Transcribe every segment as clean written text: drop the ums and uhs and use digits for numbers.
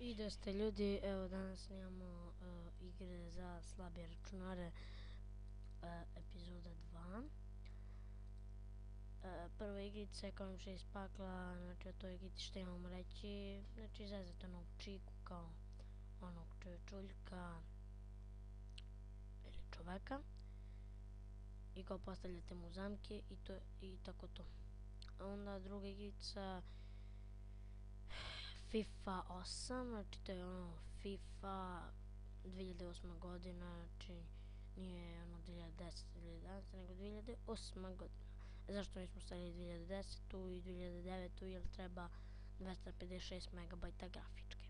I da ste ljudi, evo danas snimamo igre za slabije računare, epizoda 2. Prva igrica je kao še iz pakla, znači o toj igrici što imamo reći, znači izazvete onog čiku kao onog čovječuljka ili čoveka i kao postavljate mu zamke i tako to. Onda druga igrica FIFA 8, znači to je ono FIFA 2008. godina, znači nije ono 2010 ili 2011, nego 2008. godina. Zašto nismo stavili 2010. i 2009. jer treba 256 MB grafičke.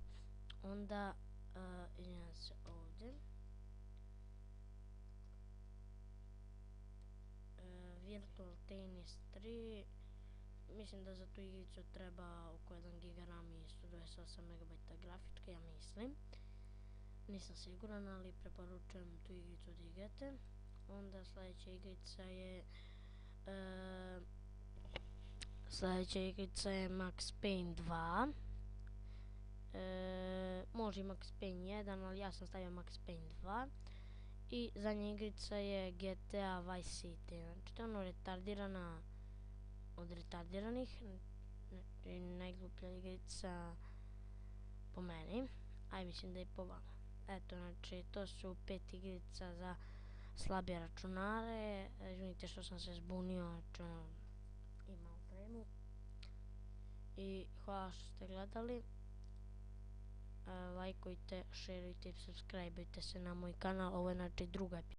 Onda, izvinjam se ovdje. Virtual Tennis 3, mislim da za tu igricu treba oko 1 GB RAM i 128 MB grafičke, ja mislim. Nisam siguran, ali preporučujem tu igricu da igrate. Onda sljedeća igrica je Max Payne 2. Može Max Payne 1, ali ja sam stavio Max Payne 2. I zadnja igrica je GTA Vice City, znači to je ono retardirana od retardiranih, znači najgluplja igrica po meni, a mislim da i po vama. Eto, znači to su 5 igrica za slabije računare. Izvinite što sam se zbunio, znači imam fremu. I hvala što ste gledali. Lajkujte, šerujte i subscribeujte se na moj kanal. Ovo je znači druga epizoda.